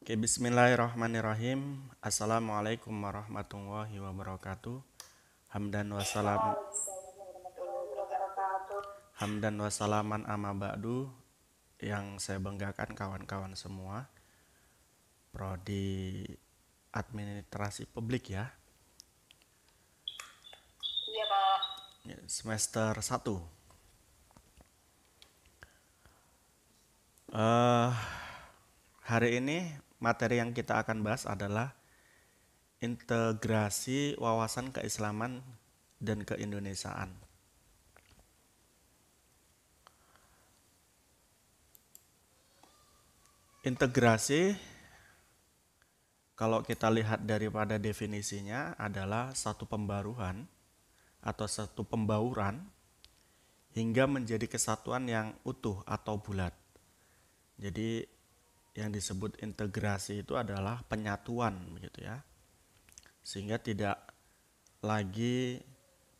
Oke, bismillahirrahmanirrahim. Assalamualaikum warahmatullahi wabarakatuh. Hamdan wassalam, Waalaikumsalam warahmatullahi wabarakatuh. hamdan wassalaman amma ba'du. Yang saya banggakan kawan-kawan semua, prodi administrasi publik ya, Iya Pak. semester 1. Eh, Hari ini materi yang kita akan bahas adalah integrasi wawasan keislaman dan keindonesiaan. Integrasi, kalau kita lihat daripada definisinya, adalah satu pembaruan atau satu pembauran hingga menjadi kesatuan yang utuh atau bulat. Jadi yang disebut integrasi itu adalah penyatuan begitu ya. Sehingga tidak lagi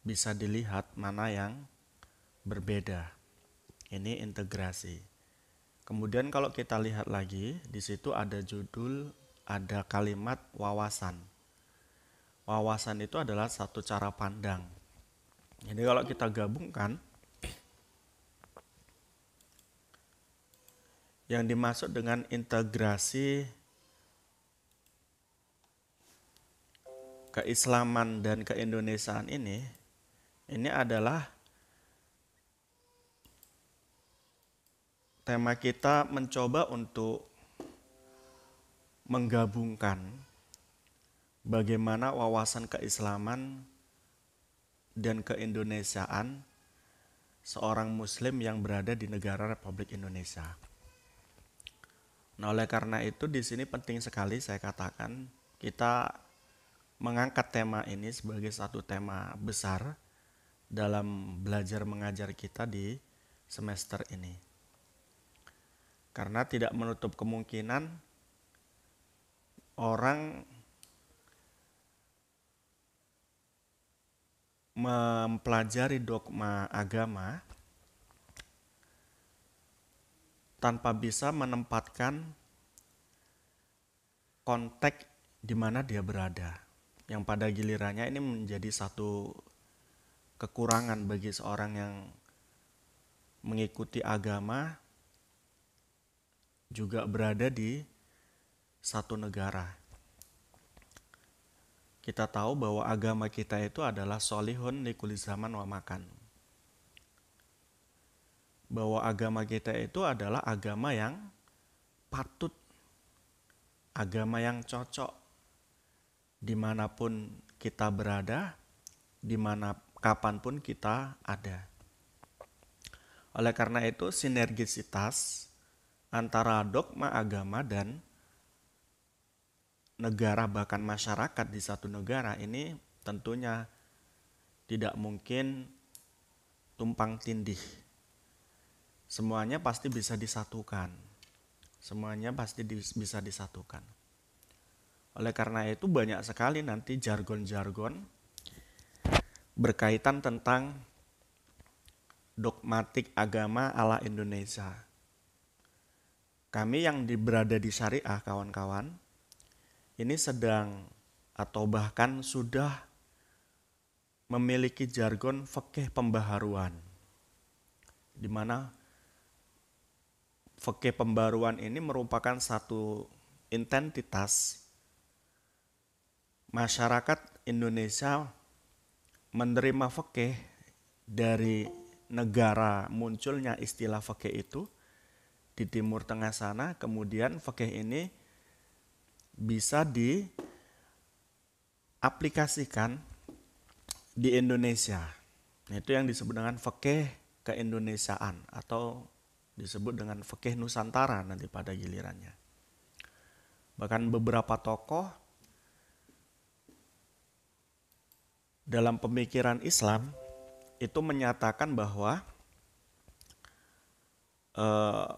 bisa dilihat mana yang berbeda. Ini integrasi. Kemudian kalau kita lihat lagi, di situ ada judul, ada kalimat wawasan. Wawasan itu adalah satu cara pandang. Jadi kalau kita gabungkan, yang dimaksud dengan integrasi keislaman dan keindonesiaan ini adalah tema kita mencoba untuk menggabungkan bagaimana wawasan keislaman dan keindonesiaan seorang muslim yang berada di negara Republik Indonesia. Nah, oleh karena itu di sini penting sekali saya katakan kita mengangkat tema ini sebagai satu tema besar dalam belajar mengajar kita di semester ini. Karena tidak menutup kemungkinan orang mempelajari dogma agama tanpa bisa menempatkan konteks di mana dia berada. Yang pada gilirannya ini menjadi satu kekurangan bagi seorang yang mengikuti agama juga berada di satu negara. Kita tahu bahwa agama kita itu adalah solihun likuli zaman wa makan. Bahwa agama kita itu adalah agama yang patut, agama yang cocok dimanapun kita berada, dimana kapanpun kita ada. Oleh karena itu sinergisitas antara dogma agama dan negara bahkan masyarakat di satu negara ini tentunya tidak mungkin tumpang tindih. Semuanya pasti bisa disatukan. Semuanya pasti bisa disatukan. Oleh karena itu banyak sekali nanti jargon-jargon berkaitan tentang dogmatik agama ala Indonesia. Kami yang berada di syariah kawan-kawan, ini sedang atau bahkan sudah memiliki jargon fikih pembaharuan, di mana fikih pembaharuan ini merupakan satu identitas masyarakat Indonesia menerima fikih dari negara munculnya istilah fikih itu di Timur Tengah sana, kemudian fikih ini bisa diaplikasikan di Indonesia. Itu yang disebut dengan fikih keindonesiaan atau disebut dengan fikih Nusantara nanti pada gilirannya. Bahkan beberapa tokoh dalam pemikiran Islam itu menyatakan bahwa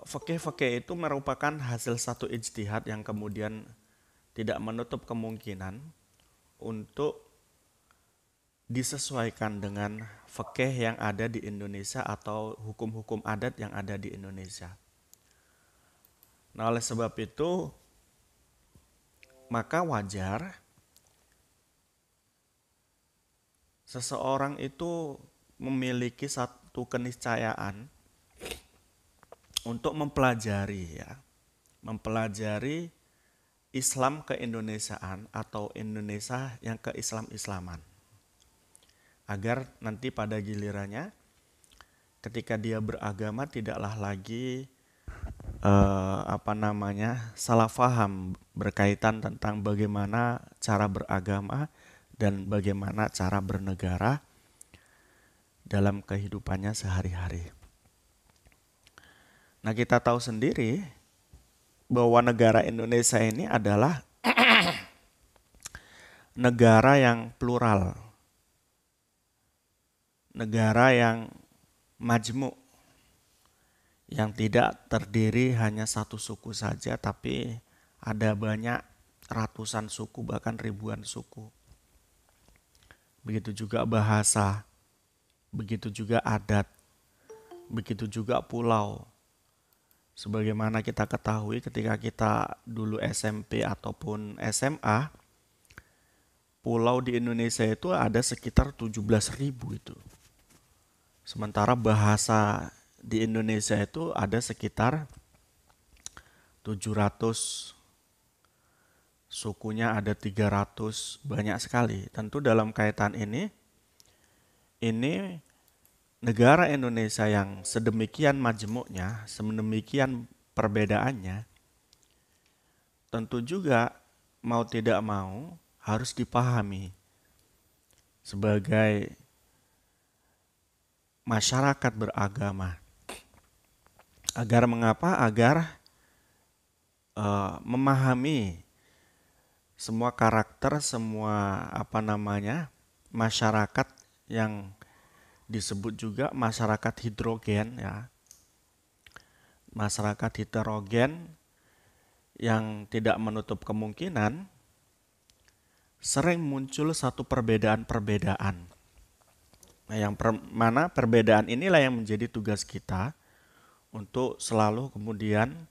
fikih-fikih itu merupakan hasil satu ijtihad yang kemudian tidak menutup kemungkinan untuk disesuaikan dengan fikih yang ada di Indonesia atau hukum-hukum adat yang ada di Indonesia. Nah, oleh sebab itu maka wajar seseorang itu memiliki satu keniscayaan untuk mempelajari mempelajari Islam keindonesiaan atau Indonesia yang keislam-islaman, agar nanti pada gilirannya ketika dia beragama tidaklah lagi salah paham berkaitan tentang bagaimana cara beragama dan bagaimana cara bernegara dalam kehidupannya sehari-hari. Nah, kita tahu sendiri bahwa negara Indonesia ini adalah negara yang plural, negara yang majmuk, yang tidak terdiri hanya satu suku saja, tapi ada banyak ratusan suku, bahkan ribuan suku. Begitu juga bahasa, begitu juga adat, begitu juga pulau. Sebagaimana kita ketahui ketika kita dulu SMP ataupun SMA, pulau di Indonesia itu ada sekitar 17.000 itu. Sementara bahasa di Indonesia itu ada sekitar 700, sukunya ada 300, banyak sekali. Tentu dalam kaitan ini negara Indonesia yang sedemikian majemuknya, sedemikian perbedaannya, tentu juga mau tidak mau harus dipahami sebagai masyarakat beragama. Agar mengapa? Agar memahami semua karakter, semua masyarakat yang disebut juga masyarakat hidrogen ya. Masyarakat heterogen yang tidak menutup kemungkinan sering muncul satu perbedaan-perbedaan. Nah, mana perbedaan inilah yang menjadi tugas kita untuk selalu kemudian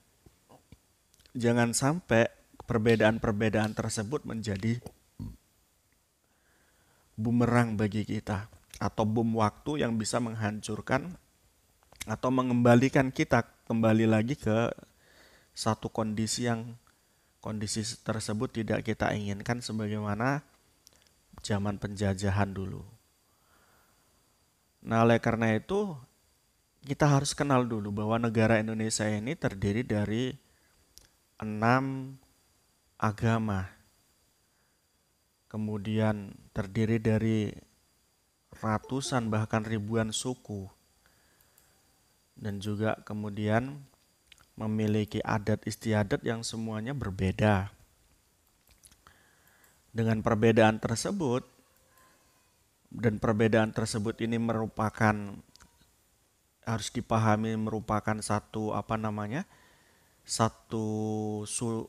jangan sampai perbedaan-perbedaan tersebut menjadi bumerang bagi kita atau bom waktu yang bisa menghancurkan atau mengembalikan kita kembali lagi ke satu kondisi tersebut tidak kita inginkan sebagaimana zaman penjajahan dulu. Nah, oleh karena itu kita harus kenal dulu bahwa negara Indonesia ini terdiri dari 6 agama. Kemudian terdiri dari ratusan bahkan ribuan suku. Dan juga kemudian memiliki adat istiadat yang semuanya berbeda. Dengan perbedaan tersebut, dan perbedaan tersebut ini harus dipahami merupakan satu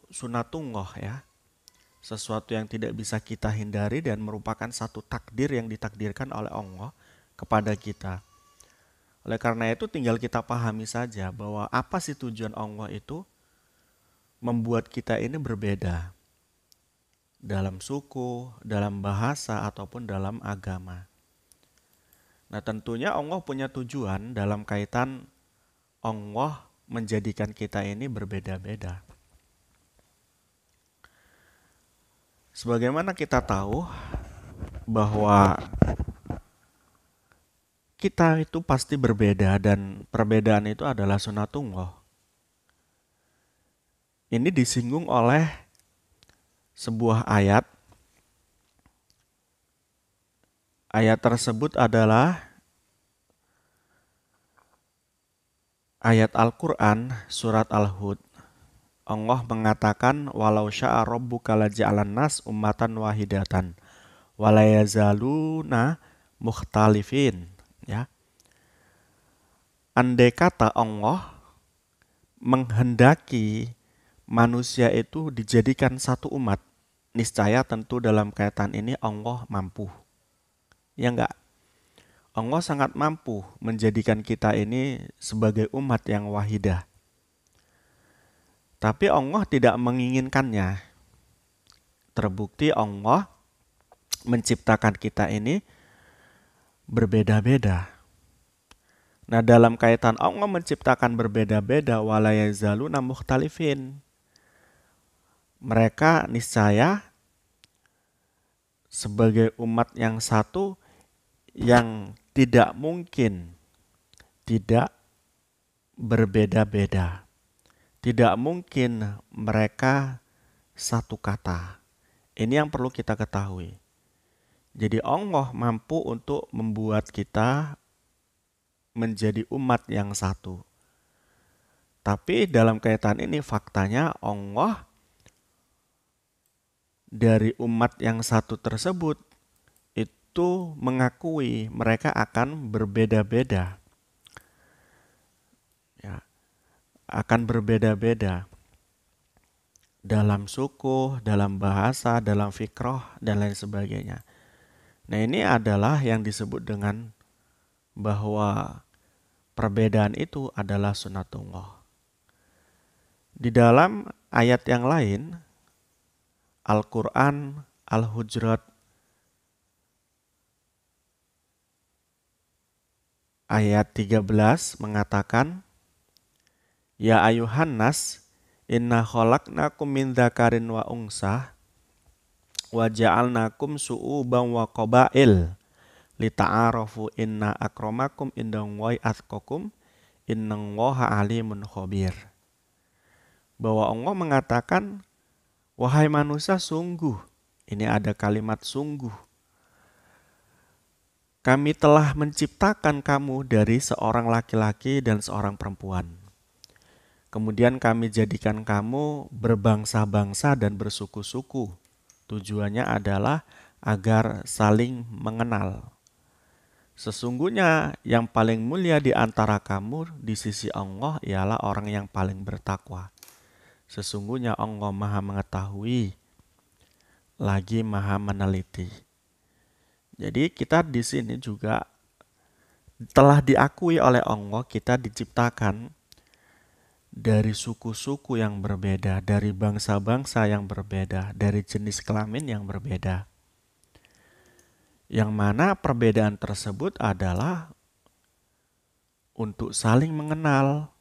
sunatullah ya, sesuatu yang tidak bisa kita hindari dan merupakan satu takdir yang ditakdirkan oleh Allah kepada kita. Oleh karena itu tinggal kita pahami saja bahwa apa sih tujuan Allah itu membuat kita ini berbeda dalam suku, dalam bahasa ataupun dalam agama. Nah, tentunya Allah punya tujuan dalam kaitan Allah menjadikan kita ini berbeda-beda. Sebagaimana kita tahu bahwa kita itu pasti berbeda dan perbedaan itu adalah sunatullah. Ini disinggung oleh sebuah ayat. Ayat tersebut adalah ayat Al-Quran surat Al-Hud. Allah mengatakan walau sya'a rabbuka laja'alan nas ummatan wahidatan wala yazaluna mukhtalifin ya. Andai kata Allah menghendaki manusia itu dijadikan satu umat, niscaya tentu dalam kaitan ini Allah mampu. Ya enggak? Allah sangat mampu menjadikan kita ini sebagai umat yang wahidah. Tapi Allah tidak menginginkannya. terbukti Allah menciptakan kita ini berbeda-beda. Nah, dalam kaitan Allah menciptakan berbeda-beda, wala yazaluna mukhtalifin. Mereka niscaya sebagai umat yang satu yang tidak mungkin tidak berbeda-beda. Tidak mungkin mereka satu kata. Ini yang perlu kita ketahui. Jadi Allah mampu untuk membuat kita menjadi umat yang satu. Tapi dalam kaitan ini faktanya Allah dari umat yang satu tersebut itu mengakui mereka akan berbeda-beda. Ya, akan berbeda-beda dalam suku, dalam bahasa, dalam fikrah, dan lain sebagainya. Nah, ini adalah yang disebut dengan bahwa perbedaan itu adalah sunnatullah. Di dalam ayat yang lain, Al-Quran, Al-Hujurat, ayat 13 mengatakan, Ya ayuhan nas, inna khalaqnakum min dzakarin wa unsah, wa ja'alnakum su'uban wa qabail, lita'arafu inna akramakum indallahi atqakum innallaha alimun khabir. Bahwa Allah mengatakan, wahai manusia, sungguh, ini ada kalimat sungguh, kami telah menciptakan kamu dari seorang laki-laki dan seorang perempuan. Kemudian kami jadikan kamu berbangsa-bangsa dan bersuku-suku. Tujuannya adalah agar saling mengenal. Sesungguhnya yang paling mulia di antara kamu di sisi Allah ialah orang yang paling bertakwa. Sesungguhnya Allah Maha mengetahui lagi Maha meneliti. Jadi kita di sini juga telah diakui oleh Allah, kita diciptakan dari suku-suku yang berbeda, dari bangsa-bangsa yang berbeda, dari jenis kelamin yang berbeda. Yang mana perbedaan tersebut adalah untuk saling mengenal.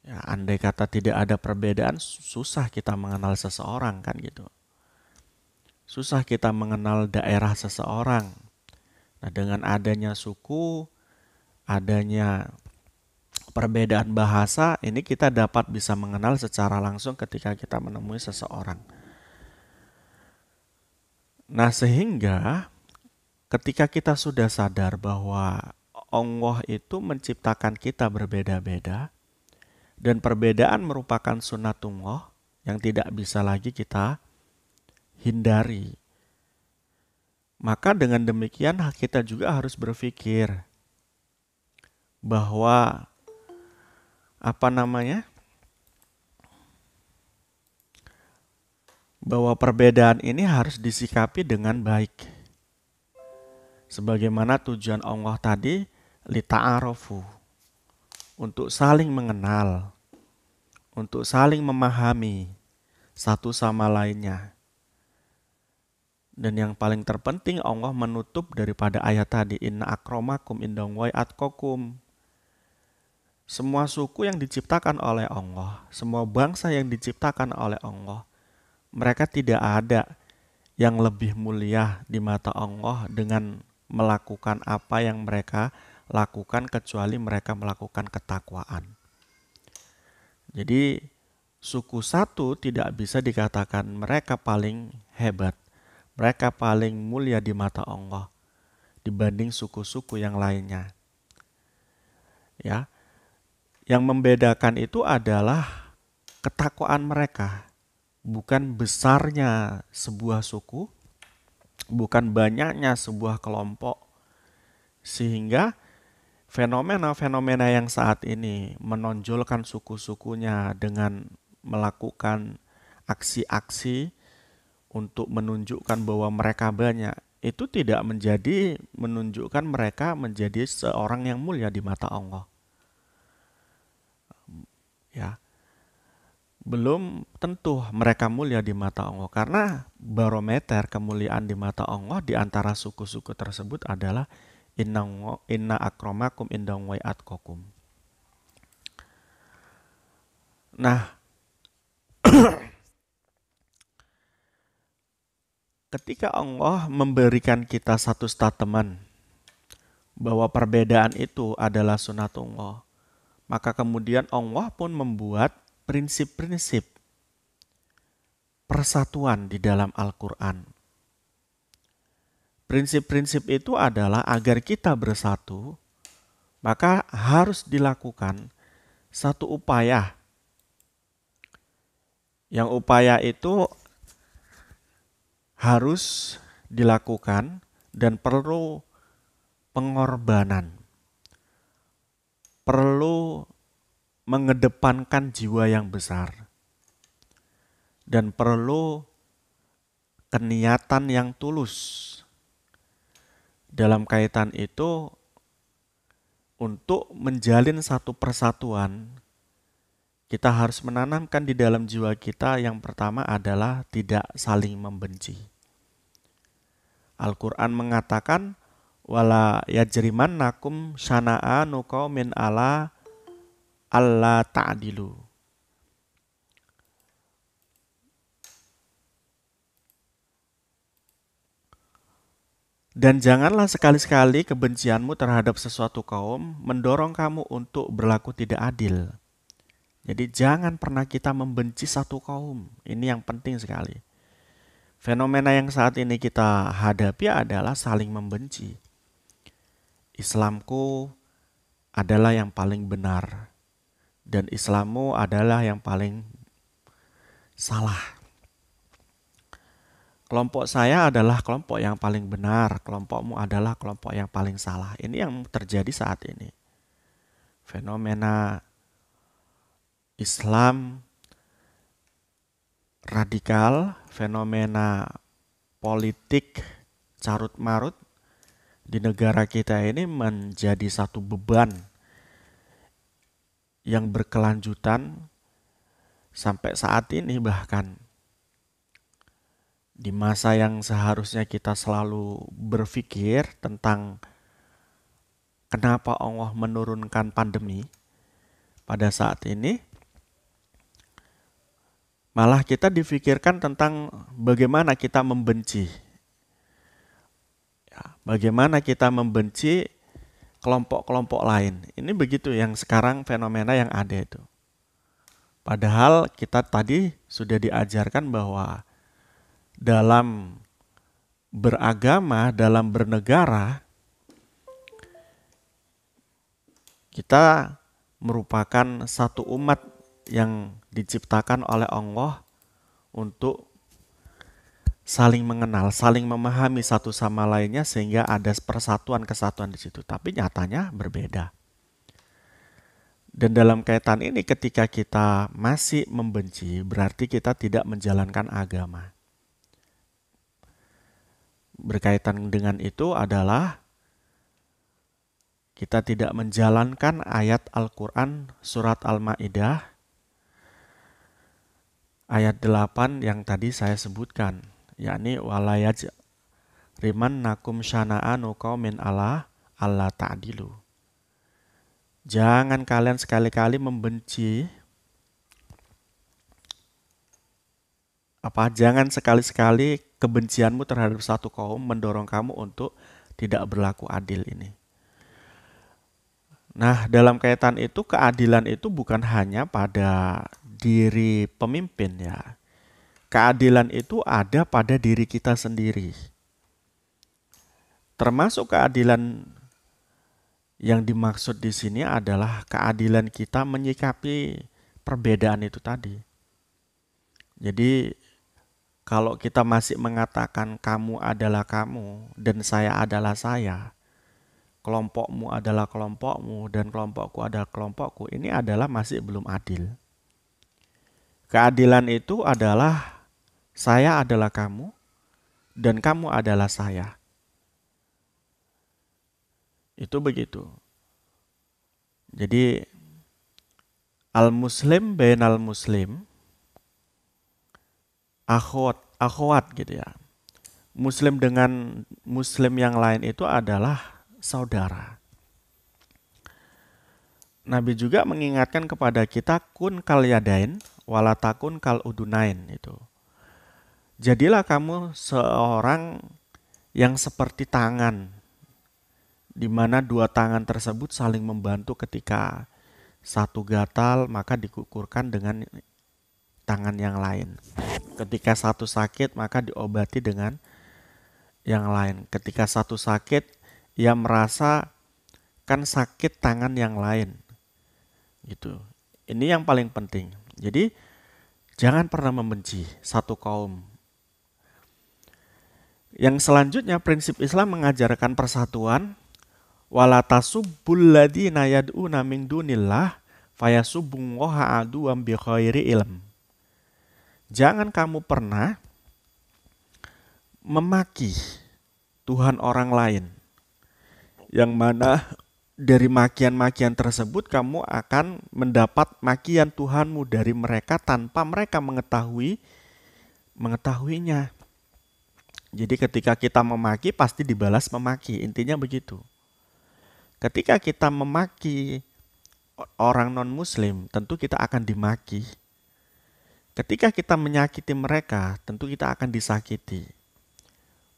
Ya, andai kata tidak ada perbedaan, susah kita mengenal seseorang kan gitu. Susah kita mengenal daerah seseorang. Nah, dengan adanya suku, adanya perbedaan bahasa, ini kita dapat bisa mengenal secara langsung ketika kita menemui seseorang. Nah, sehingga ketika kita sudah sadar bahwa Allah itu menciptakan kita berbeda-beda dan perbedaan merupakan sunnatullah yang tidak bisa lagi kita hindari. Maka dengan demikian kita juga harus berpikir bahwa bahwa perbedaan ini harus disikapi dengan baik. Sebagaimana tujuan Allah tadi, lita'arofu, untuk saling mengenal, untuk saling memahami satu sama lainnya. Dan yang paling terpenting Allah menutup daripada ayat tadi, inna akramakum indallahi atqakum. Semua suku yang diciptakan oleh Allah, semua bangsa yang diciptakan oleh Allah, mereka tidak ada yang lebih mulia di mata Allah dengan melakukan apa yang mereka lakukan kecuali mereka melakukan ketakwaan. Jadi suku satu tidak bisa dikatakan mereka paling hebat, mereka paling mulia di mata Allah dibanding suku-suku yang lainnya. Ya, yang membedakan itu adalah ketakwaan mereka. Bukan besarnya sebuah suku, bukan banyaknya sebuah kelompok, sehingga fenomena-fenomena yang saat ini menonjolkan suku-sukunya dengan melakukan aksi-aksi untuk menunjukkan bahwa mereka banyak, itu tidak menunjukkan mereka menjadi seorang yang mulia di mata Allah. Ya. belum tentu mereka mulia di mata Allah. Karena barometer kemuliaan di mata Allah di antara suku-suku tersebut adalah inna akramakum indallahi atqakum. Nah, ketika Allah memberikan kita satu statement bahwa perbedaan itu adalah sunatullah, maka kemudian Allah pun membuat prinsip-prinsip persatuan di dalam Al-Quran. Prinsip-prinsip itu adalah agar kita bersatu, maka harus dilakukan satu upaya. Yang upaya itu harus dilakukan dan perlu pengorbanan. Perlu mengedepankan jiwa yang besar. Dan perlu keniatan yang tulus. Dalam kaitan itu, untuk menjalin satu persatuan, kita harus menanamkan di dalam jiwa kita yang pertama adalah tidak saling membenci. Al-Quran mengatakan, wala yajrimannakum syana'anu qaumin ala alla ta'dilu. Dan janganlah sekali-sekali kebencianmu terhadap sesuatu kaum mendorong kamu untuk berlaku tidak adil. Jadi jangan pernah kita membenci satu kaum. Ini yang penting sekali. Fenomena yang saat ini kita hadapi adalah saling membenci. Islamku adalah yang paling benar. Dan Islammu adalah yang paling salah. Kelompok saya adalah kelompok yang paling benar, kelompokmu adalah kelompok yang paling salah. Ini yang terjadi saat ini. Fenomena Islam radikal, fenomena politik carut-marut di negara kita ini menjadi satu beban yang berkelanjutan sampai saat ini bahkan. Di masa yang seharusnya kita selalu berpikir tentang kenapa Allah menurunkan pandemi pada saat ini, malah kita difikirkan tentang bagaimana kita membenci. Ya, bagaimana kita membenci kelompok-kelompok lain. Ini begitu yang sekarang fenomena yang ada itu. Padahal kita tadi sudah diajarkan bahwa dalam beragama, dalam bernegara, kita merupakan satu umat yang diciptakan oleh Allah untuk saling mengenal, saling memahami satu sama lainnya sehingga ada persatuan kesatuan di situ. Tapi nyatanya berbeda. Dan dalam kaitan ini ketika kita masih membenci, berarti kita tidak menjalankan agama. Berkaitan dengan itu adalah kita tidak menjalankan ayat Al-Quran surat Al-Ma'idah ayat 8 yang tadi saya sebutkan, yakni walayaj riman nakum syana'anu qaumin ala alla ta'dilu. Jangan kalian sekali-kali membenci jangan sekali-sekali kebencianmu terhadap satu kaum mendorong kamu untuk tidak berlaku adil ini. Nah, dalam kaitan itu keadilan itu bukan hanya pada diri pemimpin ya. Keadilan itu ada pada diri kita sendiri. Termasuk keadilan yang dimaksud di sini adalah keadilan kita menyikapi perbedaan itu tadi. Jadi kalau kita masih mengatakan kamu adalah kamu dan saya adalah saya, kelompokmu adalah kelompokmu dan kelompokku adalah kelompokku, ini adalah masih belum adil. Keadilan itu adalah saya adalah kamu dan kamu adalah saya. Itu begitu. Jadi al-muslim bainal muslim, akhwat gitu ya. Muslim dengan muslim yang lain itu adalah saudara. Nabi juga mengingatkan kepada kita kun kal yadain walatakun kal udunain itu. Jadilah kamu seorang yang seperti tangan, di mana dua tangan tersebut saling membantu ketika satu gatal maka dikukurkan dengan tangan yang lain. Ketika satu sakit maka diobati dengan yang lain. Ketika satu sakit ia merasa kan sakit tangan yang lain. Gitu. Ini yang paling penting. Jadi jangan pernah membenci satu kaum. Yang selanjutnya prinsip Islam mengajarkan persatuan. Wala tasubbul ladzina yad'una min dunillah fayasubbullaha aduwwan bighairi ilm. Jangan kamu pernah memaki Tuhan orang lain, yang mana dari makian-makian tersebut kamu akan mendapat makian Tuhanmu dari mereka tanpa mereka mengetahuinya. Jadi ketika kita memaki pasti dibalas memaki, intinya begitu. Ketika kita memaki orang non-muslim, tentu kita akan dimaki. Ketika kita menyakiti mereka, tentu kita akan disakiti.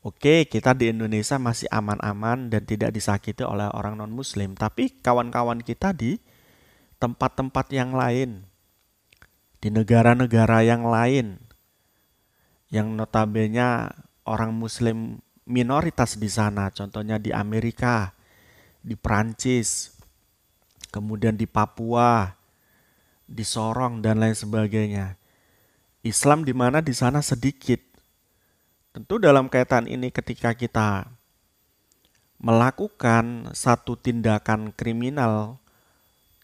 Oke, kita di Indonesia masih aman-aman dan tidak disakiti oleh orang non-muslim. Tapi kawan-kawan kita di tempat-tempat yang lain, di negara-negara yang lain, yang notabene orang muslim minoritas di sana, contohnya di Amerika, di Prancis, kemudian di Papua, di Sorong dan lain sebagainya. Islam di mana di sana sedikit. Tentu dalam kaitan ini ketika kita melakukan satu tindakan kriminal,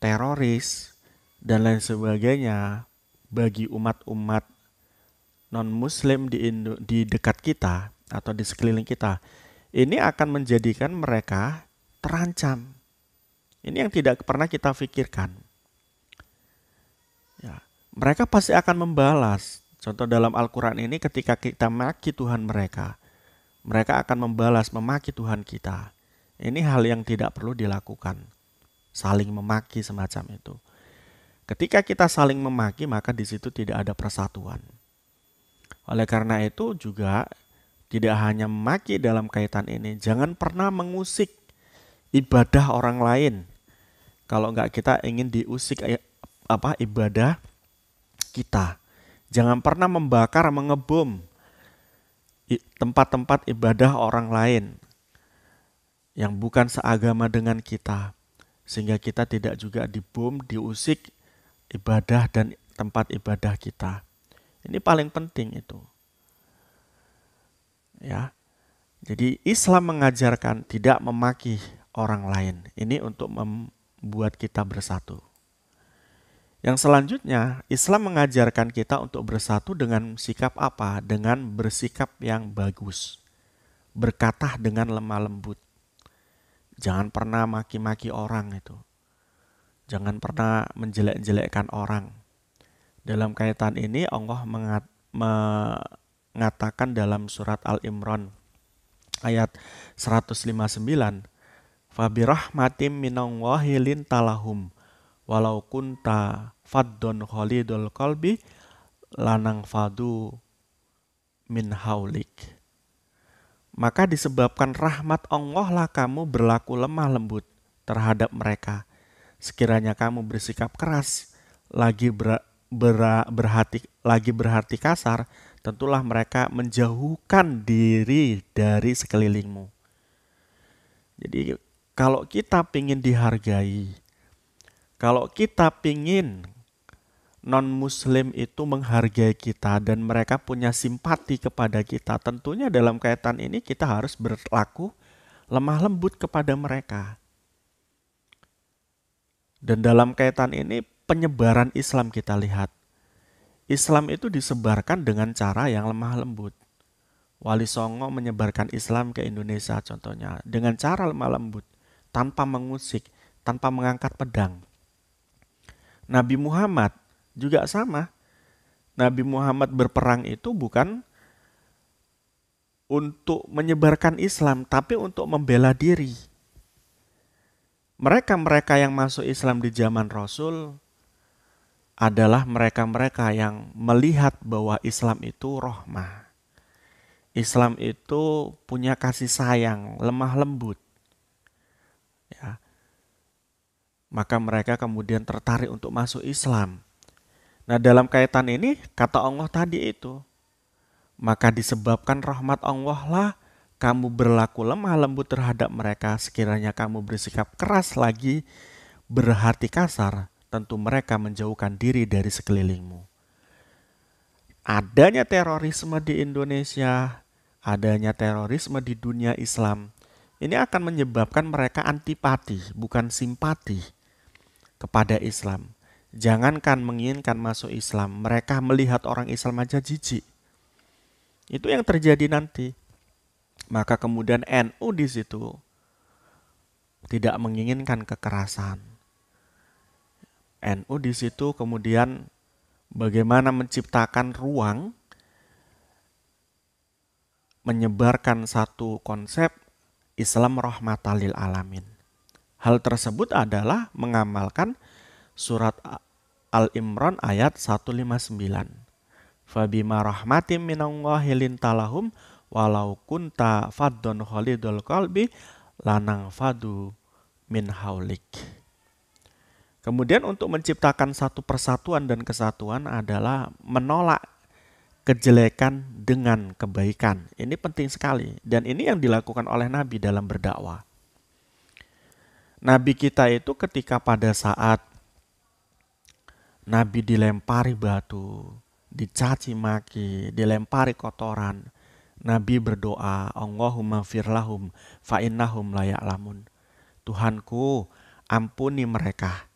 teroris, dan lain sebagainya bagi umat-umat non-muslim di dekat kita atau di sekeliling kita, ini akan menjadikan mereka terancam. Ini yang tidak pernah kita pikirkan. Ya, mereka pasti akan membalas. Contoh dalam Al-Quran ini ketika kita maki Tuhan mereka, mereka akan membalas memaki Tuhan kita. Ini hal yang tidak perlu dilakukan. Saling memaki semacam itu. Ketika kita saling memaki, maka di situ tidak ada persatuan. Oleh karena itu juga tidak hanya memaki dalam kaitan ini, jangan pernah mengusik ibadah orang lain. Kalau enggak kita ingin diusik ibadah kita. Jangan pernah membakar, mengebom tempat-tempat ibadah orang lain yang bukan seagama dengan kita. Sehingga kita tidak juga dibom, diusik ibadah dan tempat ibadah kita. Ini paling penting itu. Ya. Jadi Islam mengajarkan tidak memaki orang lain. Ini untuk membuat kita bersatu. Yang selanjutnya, Islam mengajarkan kita untuk bersatu dengan sikap apa? Dengan bersikap yang bagus. Berkata dengan lemah lembut. Jangan pernah maki-maki orang itu. Jangan pernah menjelek-jelekkan orang. Dalam kaitan ini Allah mengatakan dalam surat Al-Imran ayat 159, "Fabirahmatim minallahi lintalahum walau kunta faddon khalidul qalbi lanang fadu min haulik." Maka disebabkan rahmat Allah lah kamu berlaku lemah lembut terhadap mereka. Sekiranya kamu bersikap keras, lagi berhati kasar, tentulah mereka menjauhkan diri dari sekelilingmu. Jadi kalau kita pingin dihargai, kalau kita pingin non-muslim itu menghargai kita dan mereka punya simpati kepada kita, tentunya dalam kaitan ini kita harus berlaku lemah lembut kepada mereka. Dan dalam kaitan ini penyebaran Islam kita lihat. Islam itu disebarkan dengan cara yang lemah lembut. Wali Songo menyebarkan Islam ke Indonesia contohnya dengan cara lemah lembut, tanpa mengusik, tanpa mengangkat pedang. Nabi Muhammad juga sama. Nabi Muhammad berperang itu bukan untuk menyebarkan Islam, tapi untuk membela diri. Mereka-mereka yang masuk Islam di zaman Rasul adalah mereka-mereka yang melihat bahwa Islam itu rahmah. Islam itu punya kasih sayang, lemah lembut. Ya. Maka mereka kemudian tertarik untuk masuk Islam. Nah, dalam kaitan ini kata Allah tadi itu, maka disebabkan rahmat Allah lah kamu berlaku lemah lembut terhadap mereka. Sekiranya kamu bersikap keras lagi, berhati kasar, tentu mereka menjauhkan diri dari sekelilingmu. Adanya terorisme di Indonesia, adanya terorisme di dunia Islam, ini akan menyebabkan mereka antipati, bukan simpati kepada Islam. Jangankan menginginkan masuk Islam, mereka melihat orang Islam aja jijik. Itu yang terjadi nanti. Maka kemudian NU di situ tidak menginginkan kekerasan. NU di situ kemudian bagaimana menciptakan ruang menyebarkan satu konsep Islam rahmatan lil alamin. Hal tersebut adalah mengamalkan surat Al-Imran ayat 159. Fabima rahmatim minallahi lintalahum walau kunta faddon khalidul qalbi lanang fadu min haulik. Kemudian untuk menciptakan satu persatuan dan kesatuan adalah menolak kejelekan dengan kebaikan. Ini penting sekali dan ini yang dilakukan oleh Nabi dalam berdakwah. Nabi kita itu ketika pada saat Nabi dilempari batu, dicaci maki, dilempari kotoran, Nabi berdoa, Allahumma firlahum fa innahum la ya'lamun. Tuhanku, ampuni mereka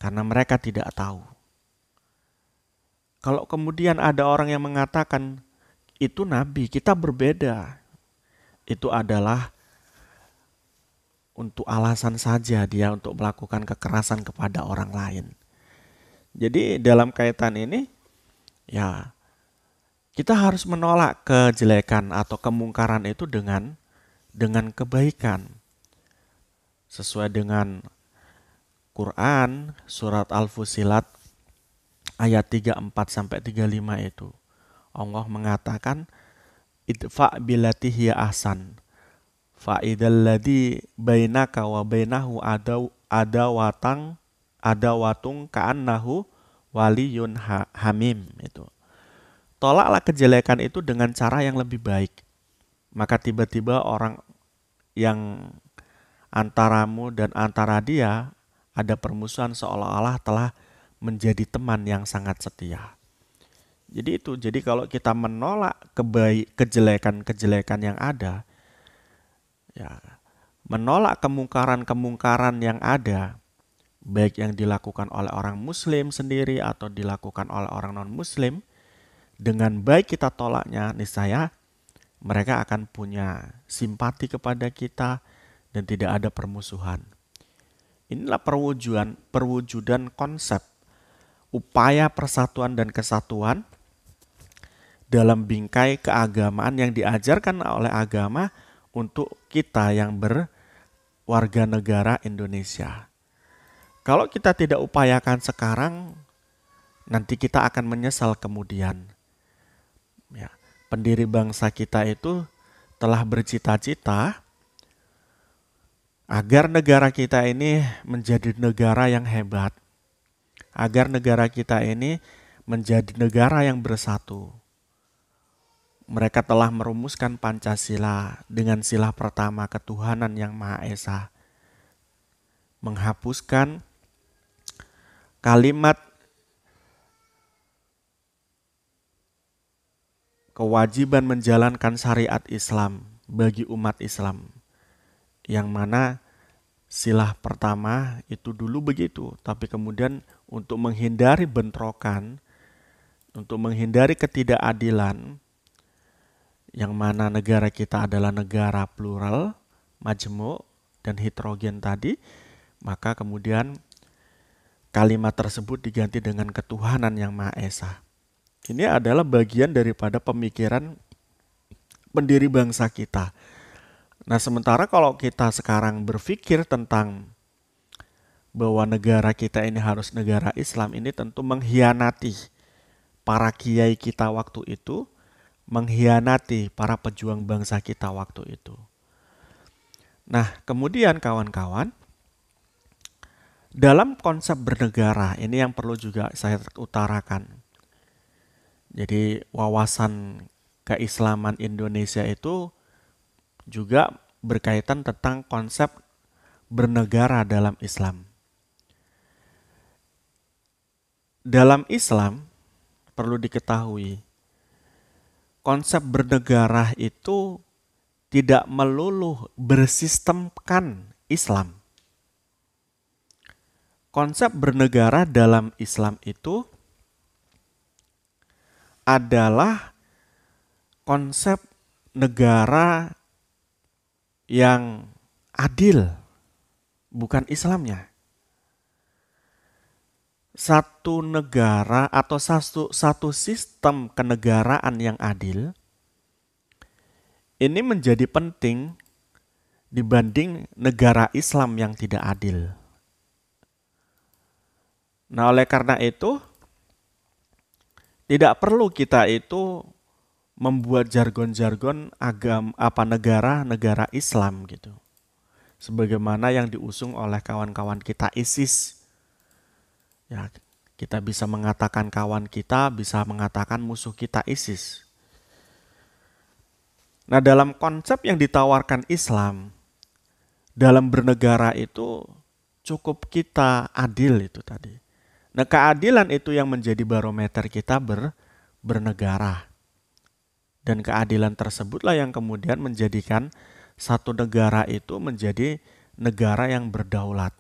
karena mereka tidak tahu. Kalau kemudian ada orang yang mengatakan itu Nabi, kita berbeda, itu adalah untuk alasan saja dia untuk melakukan kekerasan kepada orang lain. Jadi dalam kaitan ini, ya kita harus menolak kejelekan atau kemungkaran itu dengan kebaikan. Sesuai dengan Quran, surat Al-Fusilat ayat 34-35 itu. Allah mengatakan, idfa' billati hiya ahsan. Fa'idal ladzi bainaka wa bainahu adawatung ka'annahu waliyun hamim itu. Tolaklah kejelekan itu dengan cara yang lebih baik. Maka tiba-tiba orang yang antaramu dan antara dia ada permusuhan seolah-olah telah menjadi teman yang sangat setia. Jadi itu, jadi kalau kita menolak kejelekan-kejelekan yang ada, ya, menolak kemungkaran-kemungkaran yang ada, baik yang dilakukan oleh orang muslim sendiri atau dilakukan oleh orang non-muslim, dengan baik kita tolaknya, niscaya mereka akan punya simpati kepada kita dan tidak ada permusuhan. Inilah perwujudan konsep upaya persatuan dan kesatuan dalam bingkai keagamaan yang diajarkan oleh agama untuk kita yang berwarga negara Indonesia. Kalau kita tidak upayakan sekarang, nanti kita akan menyesal kemudian. Ya, pendiri bangsa kita itu telah bercita-cita agar negara kita ini menjadi negara yang hebat, agar negara kita ini menjadi negara yang bersatu. Mereka telah merumuskan Pancasila dengan sila pertama ketuhanan yang Maha Esa, menghapuskan kalimat kewajiban menjalankan syariat Islam bagi umat Islam, yang mana sila pertama itu dulu begitu, tapi kemudian untuk menghindari bentrokan, untuk menghindari ketidakadilan, yang mana negara kita adalah negara plural, majemuk, dan heterogen tadi, maka kemudian kalimat tersebut diganti dengan ketuhanan yang Maha Esa. Ini adalah bagian daripada pemikiran pendiri bangsa kita. Nah, sementara kalau kita sekarang berpikir tentang bahwa negara kita ini harus negara Islam, ini tentu mengkhianati para kiai kita waktu itu, mengkhianati para pejuang bangsa kita waktu itu. Nah, kemudian kawan-kawan, dalam konsep bernegara, ini yang perlu juga saya utarakan. Jadi wawasan keislaman Indonesia itu juga berkaitan tentang konsep bernegara dalam Islam. Dalam Islam, perlu diketahui, konsep bernegara itu tidak melulu bersistemkan Islam. Konsep bernegara dalam Islam itu adalah konsep negara yang adil, bukan Islamnya. Satu negara atau satu sistem kenegaraan yang adil ini menjadi penting dibanding negara Islam yang tidak adil. Nah, oleh karena itu tidak perlu kita itu membuat jargon-jargon negara Islam gitu. Sebagaimana yang diusung oleh kawan-kawan kita ISIS. Ya, kita bisa mengatakan kawan kita, bisa mengatakan musuh kita ISIS. Nah, dalam konsep yang ditawarkan Islam, dalam bernegara itu cukup kita adil itu tadi. Nah, keadilan itu yang menjadi barometer kita bernegara. Dan keadilan tersebutlah yang kemudian menjadikan satu negara itu menjadi negara yang berdaulat.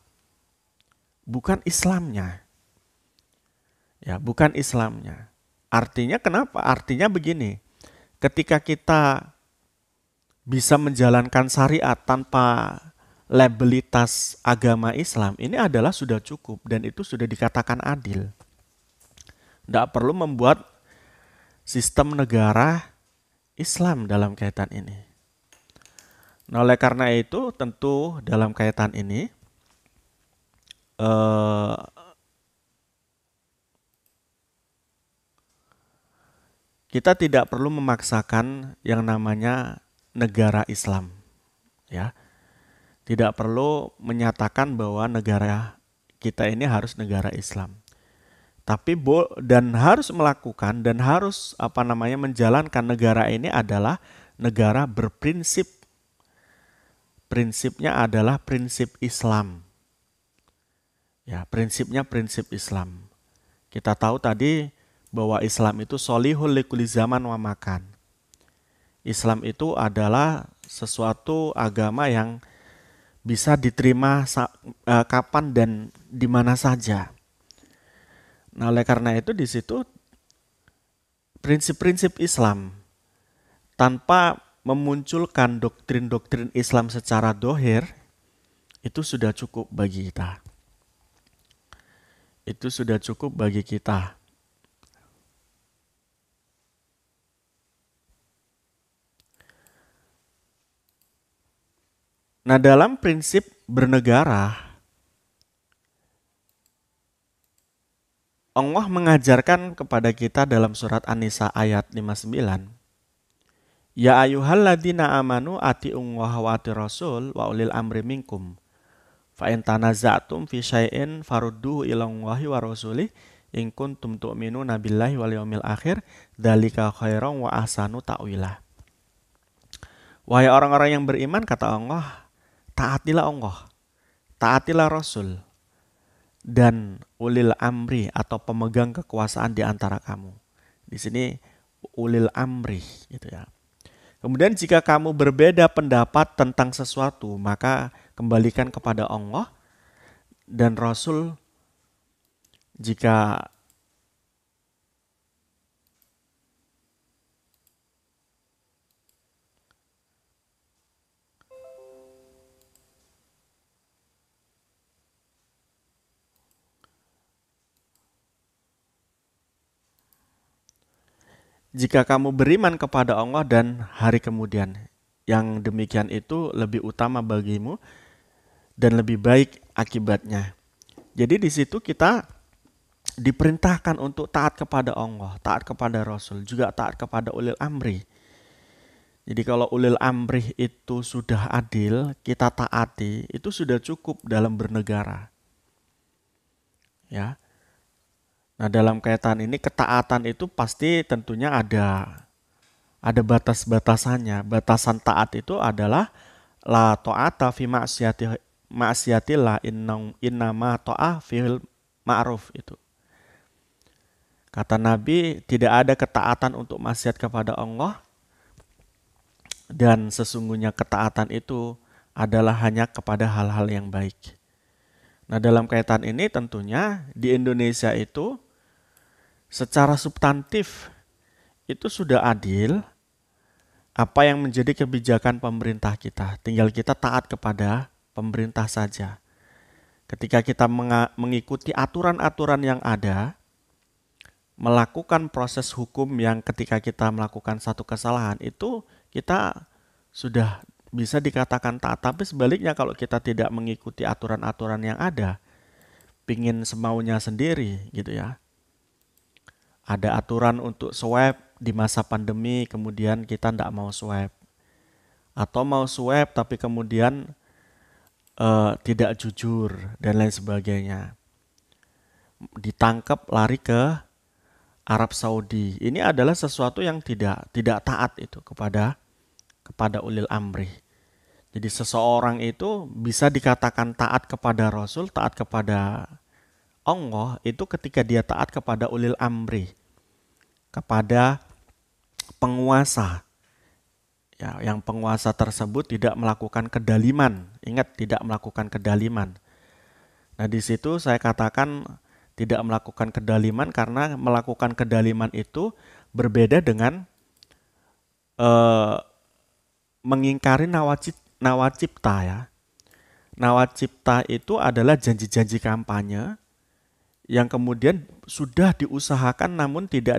Bukan Islamnya. Ya, bukan Islamnya. Artinya kenapa? Artinya begini. Ketika kita bisa menjalankan syariat tanpa labelitas agama Islam, ini adalah sudah cukup dan itu sudah dikatakan adil. Tidak perlu membuat sistem negara Islam dalam kaitan ini. Nah, oleh karena itu tentu dalam kaitan ini kita tidak perlu memaksakan yang namanya negara Islam, ya. Tidak perlu menyatakan bahwa negara kita ini harus negara Islam. Tapi dan harus melakukan dan harus menjalankan negara ini adalah negara berprinsip. Prinsipnya adalah prinsip Islam. Ya, prinsipnya prinsip Islam. Kita tahu tadi bahwa Islam itu sholihul likulli zaman wa makan. Islam itu adalah sesuatu agama yang bisa diterima kapan dan di mana saja. Nah, oleh karena itu di situ prinsip-prinsip Islam tanpa memunculkan doktrin-doktrin Islam secara dohir itu sudah cukup bagi kita. Itu sudah cukup bagi kita. Nah, dalam prinsip bernegara, Allah mengajarkan kepada kita dalam surat An-Nisa ayat 59. Ya ayyuhalladzina amanu ati'ullaha wa ati'ur rasul wa ulil amri minkum. Fa in tanaza'tum fi syai'in farudduhu ilallahi wa rasulih in kuntum tu'minuna billahi wal yaumil akhir dzalika khairan wa ahsanu ta'wila. Wahai orang-orang yang beriman, kata Allah, taatilah Allah, taatilah Rasul, dan ulil amri atau pemegang kekuasaan di antara kamu. Di sini ulil amri gitu ya. Kemudian jika kamu berbeda pendapat tentang sesuatu, maka kembalikan kepada Allah dan Rasul. Jika jika kamu beriman kepada Allah dan hari kemudian, yang demikian itu lebih utama bagimu dan lebih baik akibatnya. Jadi di situ kita diperintahkan untuk taat kepada Allah, taat kepada Rasul, juga taat kepada ulil amri. Jadi kalau ulil amri itu sudah adil, kita taati, itu sudah cukup dalam bernegara. Ya. Nah, dalam kaitan ini ketaatan itu pasti tentunya ada batas-batasannya. Batasan taat itu adalah la ta'ata fi ma'siyatillah innama ta'ah fil ma'ruf itu. Kata Nabi, tidak ada ketaatan untuk maksiat kepada Allah dan sesungguhnya ketaatan itu adalah hanya kepada hal-hal yang baik. Nah, dalam kaitan ini tentunya di Indonesia itu secara substantif itu sudah adil apa yang menjadi kebijakan pemerintah kita. Tinggal kita taat kepada pemerintah saja. Ketika kita mengikuti aturan-aturan yang ada, melakukan proses hukum yang ketika kita melakukan satu kesalahan itu kita sudah bisa dikatakan taat. Tapi sebaliknya kalau kita tidak mengikuti aturan-aturan yang ada, pingin semaunya sendiri gitu ya. Ada aturan untuk swab di masa pandemi, kemudian kita tidak mau swab. Atau mau swab tapi kemudian tidak jujur dan lain sebagainya. Ditangkap lari ke Arab Saudi. Ini adalah sesuatu yang tidak taat itu kepada ulil amri. Jadi seseorang itu bisa dikatakan taat kepada Rasul, taat kepada Allah itu ketika dia taat kepada ulil amri, kepada penguasa. Ya, yang penguasa tersebut tidak melakukan kedaliman. Ingat, tidak melakukan kedaliman. Nah, di situ saya katakan tidak melakukan kedaliman karena melakukan kedaliman itu berbeda dengan mengingkari nawacipta ya. Nawacipta itu adalah janji-janji kampanye yang kemudian sudah diusahakan namun tidak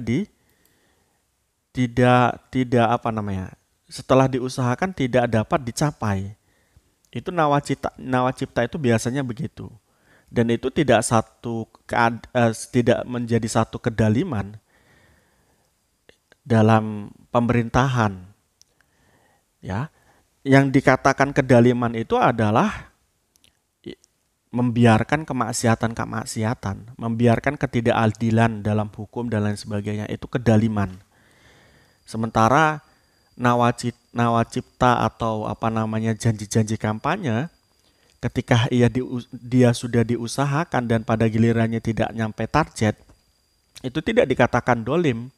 setelah diusahakan tidak dapat dicapai. Itu nawacipta itu biasanya begitu. Dan itu tidak menjadi satu kedaliman dalam pemerintahan. Ya, yang dikatakan kedaliman itu adalah membiarkan kemaksiatan, membiarkan ketidakadilan dalam hukum dan lain sebagainya, itu kedaliman. Sementara nawacipta atau janji-janji kampanye, ketika dia sudah diusahakan dan pada gilirannya tidak nyampe target, itu tidak dikatakan dolim.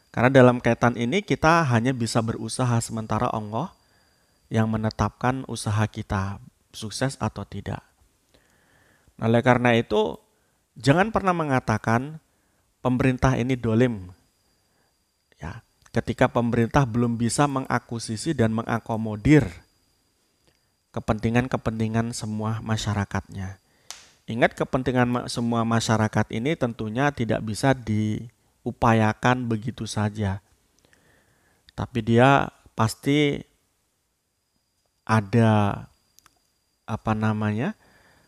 Karena dalam kaitan ini kita hanya bisa berusaha sementara Allah yang menetapkan usaha kita sukses atau tidak. Nah, oleh karena itu jangan pernah mengatakan pemerintah ini dolim. Ya, ketika pemerintah belum bisa mengakuisisi dan mengakomodir kepentingan-kepentingan semua masyarakatnya. Ingat, kepentingan semua masyarakat ini tentunya tidak bisa diupayakan begitu saja. Tapi dia pasti ada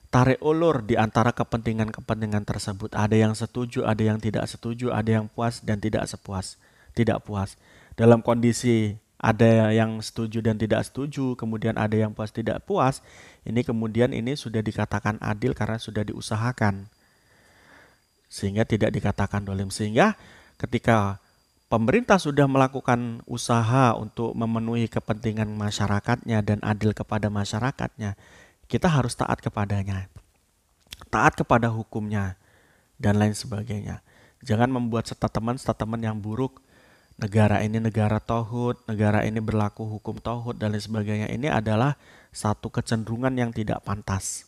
tarik ulur di antara kepentingan-kepentingan tersebut. Ada yang setuju, ada yang tidak setuju, ada yang puas dan tidak puas. Dalam kondisi ada yang setuju dan tidak setuju, kemudian ada yang puas tidak puas, ini sudah dikatakan adil karena sudah diusahakan. Sehingga tidak dikatakan dolim. Sehingga ketika pemerintah sudah melakukan usaha untuk memenuhi kepentingan masyarakatnya dan adil kepada masyarakatnya, kita harus taat kepadanya. Taat kepada hukumnya dan lain sebagainya. Jangan membuat statement yang buruk. Negara ini negara tauhid, negara ini berlaku hukum tauhid dan lain sebagainya. Ini adalah satu kecenderungan yang tidak pantas.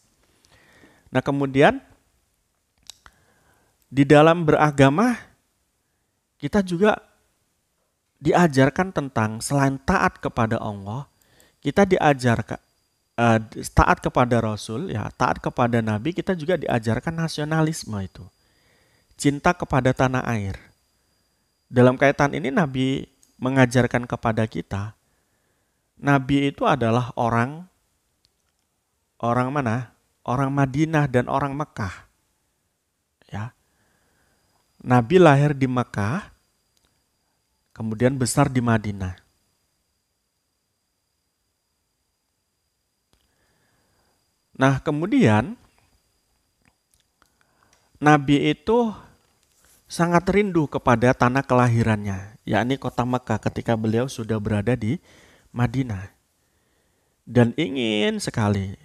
Nah, kemudian di dalam beragama kita juga diajarkan tentang selain taat kepada Allah, kita diajarkan taat kepada Rasul, ya, taat kepada Nabi, kita juga diajarkan nasionalisme itu. Cinta kepada tanah air. Dalam kaitan ini Nabi mengajarkan kepada kita, Nabi itu adalah orang mana? Orang Madinah dan orang Mekah. Ya. Nabi lahir di Mekah, kemudian besar di Madinah. Nah, kemudian Nabi itu sangat rindu kepada tanah kelahirannya, yakni kota Mekah ketika beliau sudah berada di Madinah. Dan ingin sekali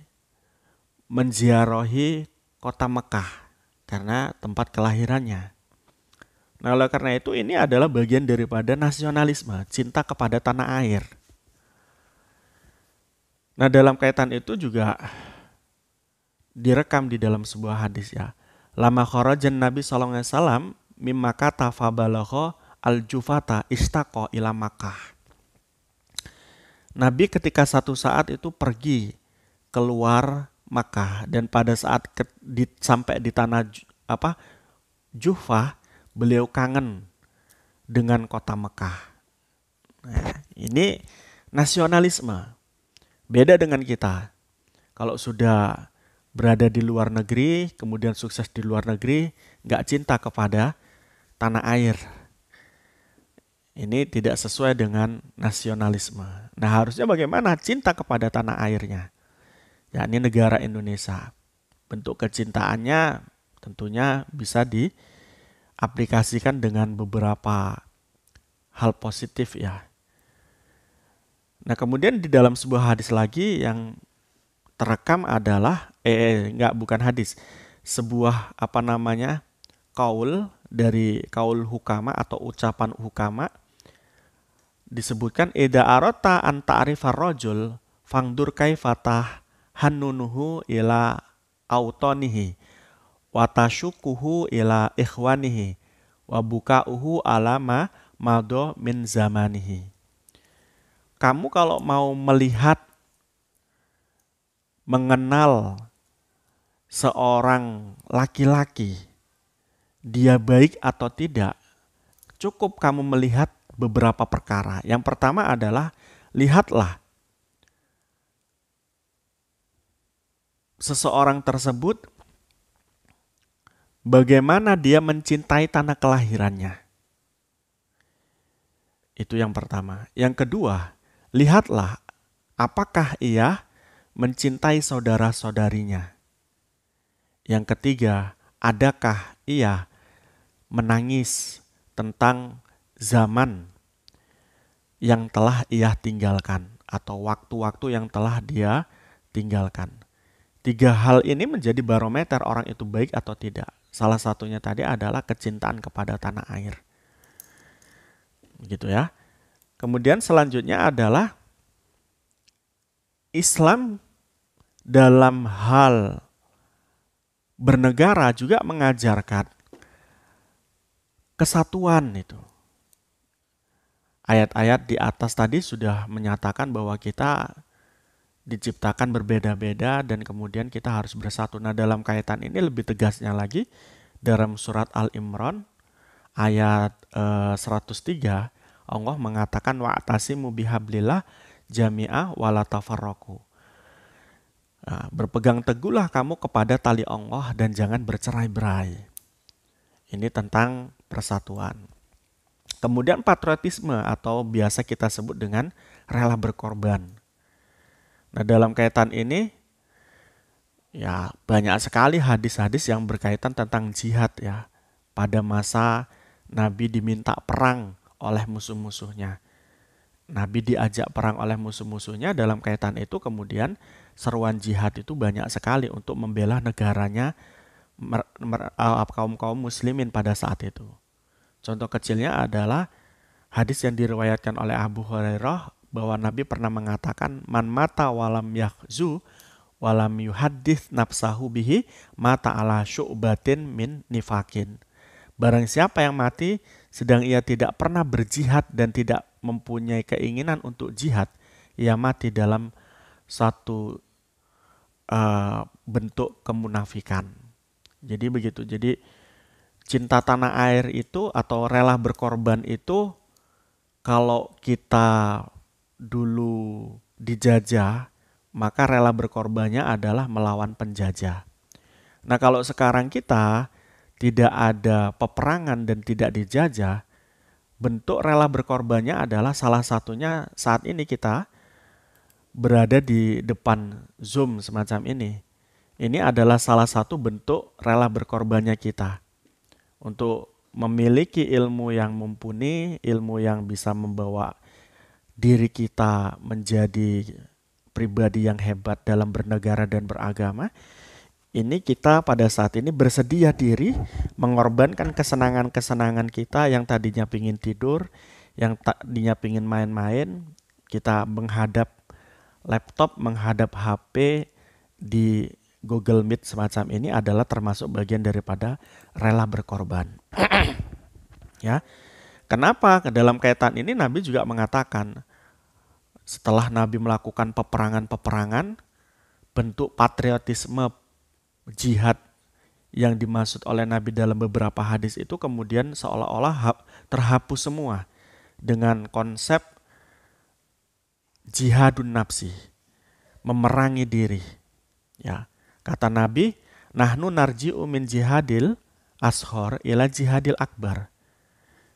menziarahi kota Mekah karena tempat kelahirannya. Nah, oleh karena itu ini adalah bagian daripada nasionalisme, cinta kepada tanah air. Nah, dalam kaitan itu juga direkam di dalam sebuah hadis ya. Lama kharajan Nabi SAW mimma kata fabalagha al-jufata istaqo ila Makkah. Nabi ketika satu saat itu pergi keluar Makkah dan pada saat sampai di tanah Jufah, beliau kangen dengan kota Mekah. Nah, ini nasionalisme. Beda dengan kita. Kalau sudah berada di luar negeri, kemudian sukses di luar negeri, nggak cinta kepada tanah air. Ini tidak sesuai dengan nasionalisme. Nah, harusnya bagaimana cinta kepada tanah airnya? Yakni negara Indonesia. Bentuk kecintaannya tentunya bisa diaplikasikan dengan beberapa hal positif ya. Nah, kemudian di dalam sebuah hadis lagi yang terekam adalah bukan hadis, sebuah kaul dari kaul hukama atau ucapan hukama, disebutkan ida arota an ta'rifar rajul fangdur kaifatah hanunuhu ila autonihi wa tashukuhu ila ikhwanihi wa bukauhu alama mado min zamanihi. Kamu kalau mau melihat, mengenal seorang laki-laki, dia baik atau tidak, cukup kamu melihat beberapa perkara. Yang pertama adalah lihatlah seseorang tersebut bagaimana dia mencintai tanah kelahirannya. Itu yang pertama. Yang kedua, lihatlah apakah ia mencintai saudara-saudarinya. Yang ketiga, adakah ia menangis tentang zaman yang telah ia tinggalkan atau waktu-waktu yang telah dia tinggalkan. 3 hal ini menjadi barometer orang itu baik atau tidak. Salah satunya tadi adalah kecintaan kepada tanah air. Begitu ya. Kemudian selanjutnya adalah Islam dalam hal bernegara juga mengajarkan kesatuan itu. Ayat-ayat di atas tadi sudah menyatakan bahwa kita diciptakan berbeda-beda dan kemudian kita harus bersatu. Nah, dalam kaitan ini lebih tegasnya lagi dalam surat Al-Imran ayat 103, Allah mengatakan wa'tasimu bihablillah jami'ah wala tafarraqu. Nah, berpegang teguhlah kamu kepada tali Allah dan jangan bercerai-berai. Ini tentang persatuan. Kemudian patriotisme atau biasa kita sebut dengan rela berkorban. Nah, dalam kaitan ini ya banyak sekali hadis-hadis yang berkaitan tentang jihad ya. Pada masa Nabi diminta perang oleh musuh-musuhnya. Nabi diajak perang oleh musuh-musuhnya, dalam kaitan itu kemudian seruan jihad itu banyak sekali untuk membela negaranya, kaum-kaum muslimin pada saat itu. Contoh kecilnya adalah hadis yang diriwayatkan oleh Abu Hurairah bahwa Nabi pernah mengatakan man mata walam yahzu walam yuhaddits nafsahu bihi mata ala syu'batin min nifakin. Barang siapa yang mati sedang ia tidak pernah berjihad dan tidak mempunyai keinginan untuk jihad, ia mati dalam satu bentuk kemunafikan. Jadi begitu. Jadi cinta tanah air itu atau rela berkorban itu, kalau kita dulu dijajah, maka rela berkorbannya adalah melawan penjajah. Nah, kalau sekarang kita tidak ada peperangan dan tidak dijajah, bentuk rela berkorbannya adalah salah satunya saat ini kita berada di depan Zoom semacam ini. Ini adalah salah satu bentuk rela berkorbannya kita untuk memiliki ilmu yang mumpuni, ilmu yang bisa membawa diri kita menjadi pribadi yang hebat dalam bernegara dan beragama. Ini kita pada saat ini bersedia diri mengorbankan kesenangan-kesenangan kita yang tadinya pingin tidur, yang tadinya pingin main-main, kita menghadap laptop, menghadap HP di Google Meet semacam ini adalah termasuk bagian daripada rela berkorban. Ya. Kenapa? Dalam kaitan ini Nabi juga mengatakan setelah Nabi melakukan peperangan-peperangan, bentuk patriotisme jihad yang dimaksud oleh Nabi dalam beberapa hadis itu kemudian seolah-olah terhapus semua dengan konsep jihadun nafsi, memerangi diri. Ya. Kata Nabi, nahnu narji'u min jihadil ashor ila jihadil akbar.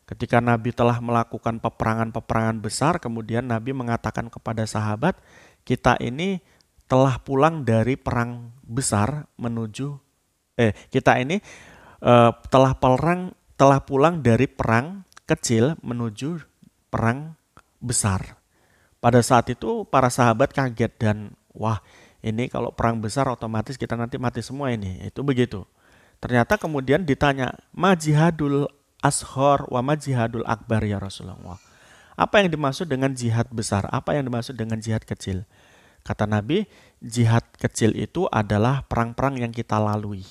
Ketika Nabi telah melakukan peperangan-peperangan besar, kemudian Nabi mengatakan kepada sahabat, kita ini telah pulang dari perang besar menuju kita ini telah pulang dari perang kecil menuju perang besar. Pada saat itu para sahabat kaget dan wah, ini kalau perang besar otomatis kita nanti mati semua ini. Itu begitu. Ternyata kemudian ditanya, ma jihadul ashor wa ma jihadul akbar ya Rasulullah. Apa yang dimaksud dengan jihad besar? Apa yang dimaksud dengan jihad kecil? Kata Nabi, jihad kecil itu adalah perang-perang yang kita lalui.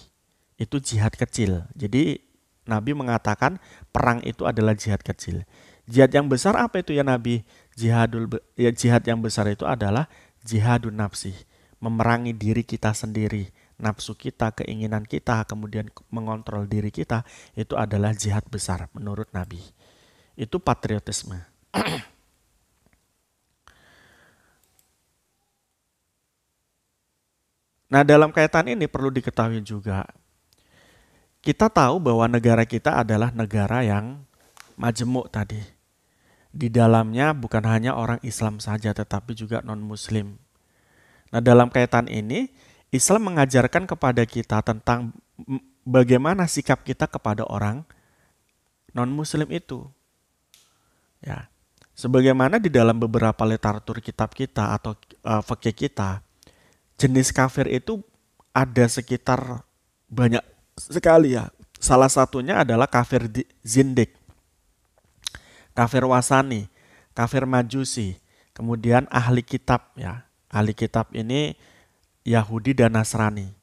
Itu jihad kecil. Jadi Nabi mengatakan perang itu adalah jihad kecil. Jihad yang besar apa itu ya Nabi? Jihad yang besar itu adalah jihadun nafsi. Memerangi diri kita sendiri, nafsu kita, keinginan kita, kemudian mengontrol diri kita, itu adalah jihad besar menurut Nabi. Itu patriotisme. Nah, dalam kaitan ini perlu diketahui juga, kita tahu bahwa negara kita adalah negara yang majemuk tadi. Di dalamnya bukan hanya orang Islam saja, tetapi juga non-Muslim. Nah, dalam kaitan ini, Islam mengajarkan kepada kita tentang bagaimana sikap kita kepada orang non-Muslim itu. Ya, sebagaimana di dalam beberapa literatur kitab kita atau fikih kita, jenis kafir itu ada sekitar banyak sekali ya. Salah satunya adalah kafir zindik, kafir wasani, kafir majusi, kemudian ahli kitab ya. Ahli kitab ini Yahudi dan Nasrani.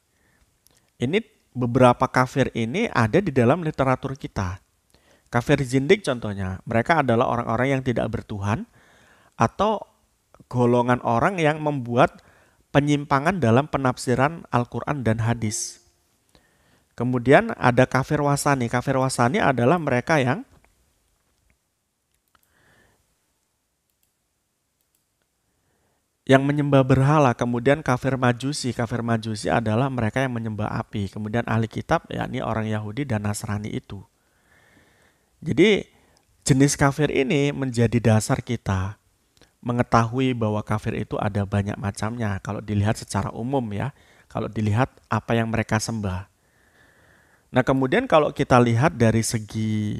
Ini beberapa kafir ini ada di dalam literatur kita. Kafir zindik contohnya, mereka adalah orang-orang yang tidak bertuhan atau golongan orang yang membuat penyimpangan dalam penafsiran Al-Quran dan hadis. Kemudian ada kafir wasani. Kafir wasani adalah mereka yang menyembah berhala. Kemudian kafir majusi adalah mereka yang menyembah api. Kemudian ahli kitab yakni orang Yahudi dan Nasrani itu. Jadi jenis kafir ini menjadi dasar kita mengetahui bahwa kafir itu ada banyak macamnya kalau dilihat secara umum ya. Kalau dilihat apa yang mereka sembah. Nah, kemudian kalau kita lihat dari segi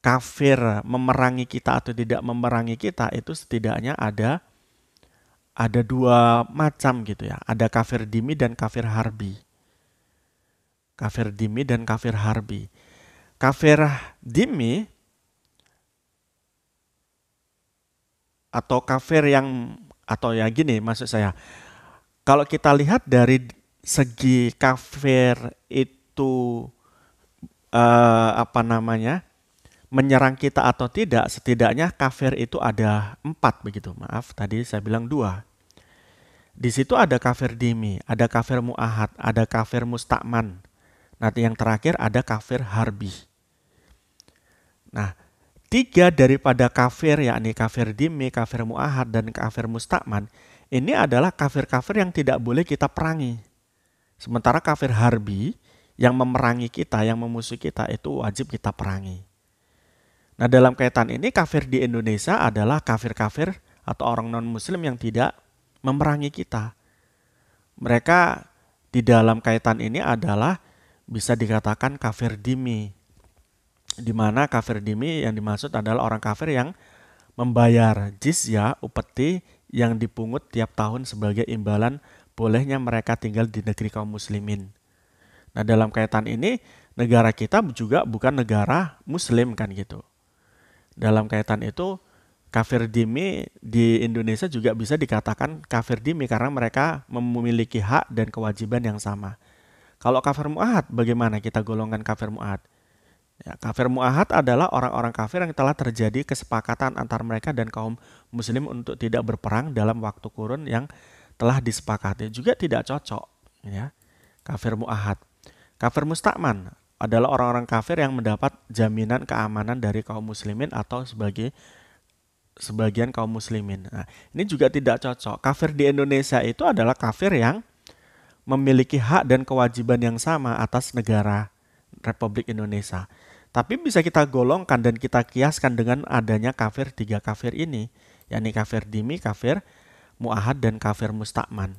kafir memerangi kita atau tidak memerangi kita, itu setidaknya ada dua macam gitu ya. Ada kafir dimi dan kafir harbi. Kafir dimi dan kafir harbi. Kafir dimi atau kafir yang, atau ya gini maksud saya, kalau kita lihat dari segi kafir itu menyerang kita atau tidak, setidaknya kafir itu ada 4 begitu. Maaf, tadi saya bilang 2. Di situ ada kafir dimi, ada kafir mu'ahad, ada kafir mustakman, Nah, yang terakhir ada kafir harbi. Nah, 3 daripada kafir, yakni kafir dhimmi, kafir mu'ahad, dan kafir musta'man, ini adalah kafir-kafir yang tidak boleh kita perangi. Sementara kafir harbi yang memerangi kita, yang memusuhi kita, itu wajib kita perangi. Nah, dalam kaitan ini kafir di Indonesia adalah kafir-kafir atau orang non-muslim yang tidak memerangi kita. Mereka di dalam kaitan ini adalah bisa dikatakan kafir dhimmi, di mana kafir dhimmi yang dimaksud adalah orang kafir yang membayar jizyah, upeti yang dipungut tiap tahun sebagai imbalan bolehnya mereka tinggal di negeri kaum muslimin. Nah, dalam kaitan ini negara kita juga bukan negara muslim kan gitu. Dalam kaitan itu kafir dhimmi di Indonesia juga bisa dikatakan kafir dhimmi karena mereka memiliki hak dan kewajiban yang sama. Kalau kafir mu'ahad, bagaimana kita golongkan kafir mu'ahad? Ya, kafir mu'ahad adalah orang-orang kafir yang telah terjadi kesepakatan antar mereka dan kaum muslim untuk tidak berperang dalam waktu kurun yang telah disepakati. Juga tidak cocok, ya. Kafir mu'ahad. Kafir musta'man adalah orang-orang kafir yang mendapat jaminan keamanan dari kaum muslimin atau sebagian kaum muslimin. Nah, ini juga tidak cocok. Kafir di Indonesia itu adalah kafir yang memiliki hak dan kewajiban yang sama atas negara Republik Indonesia. Tapi bisa kita golongkan dan kita kiaskan dengan adanya kafir 3 kafir ini, yakni kafir dhimmi, kafir mu'ahad, dan kafir musta'man.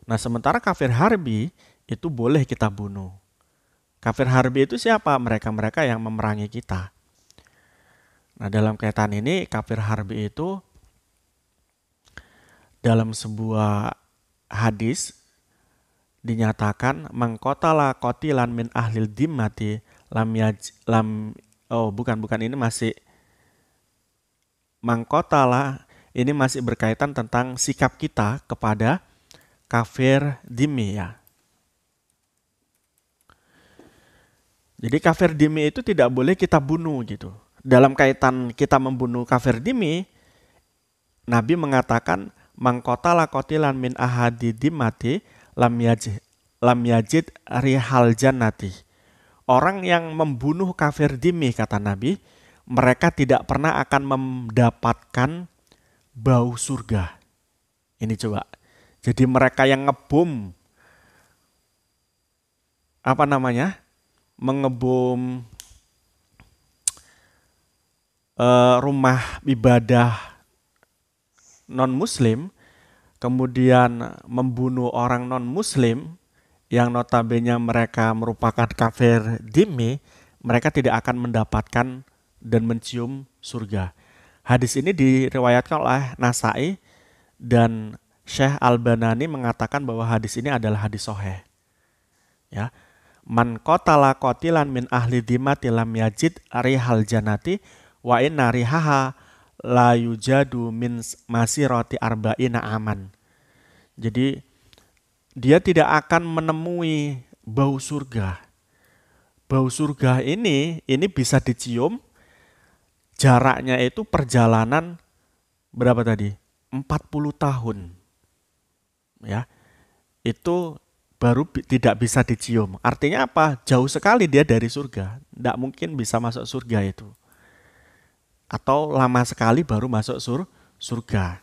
Nah, sementara kafir harbi itu boleh kita bunuh. Kafir harbi itu siapa? Mereka-mereka yang memerangi kita. Nah, dalam kaitan ini kafir harbi itu dalam sebuah hadis dinyatakan mangqatala qatilan min ahlil dhimmati bukan ini masih mangqatala, ini masih berkaitan tentang sikap kita kepada kafir dhimmi, ya. Jadi kafir dhimmi itu tidak boleh kita bunuh gitu. Dalam kaitan kita membunuh kafir dhimmi, Nabi mengatakan mangqatala qatilan min ahadi dhimmati lam yajid rihal jannati. Orang yang membunuh kafir dhimmi, kata Nabi, mereka tidak pernah akan mendapatkan bau surga. Ini coba. Jadi mereka yang ngebom mengebom rumah ibadah non-muslim, kemudian membunuh orang non-muslim yang notabene mereka merupakan kafir dhimmi, mereka tidak akan mendapatkan dan mencium surga. Hadis ini diriwayatkan oleh Nasai dan Syekh Al-Banani mengatakan bahwa hadis ini adalah hadis sahih. Ya. Man qatala qatilan min ahli dhimmati lam yajid rihal jannati wa inna rihaha la yujadu min masirati arba'ina aman. Jadi dia tidak akan menemui bau surga. Bau surga ini bisa dicium, jaraknya itu perjalanan berapa tadi? 40 tahun. Ya. Itu baru tidak bisa dicium. Artinya apa? Jauh sekali dia dari surga. Tidak mungkin bisa masuk surga itu. Atau lama sekali baru masuk surga.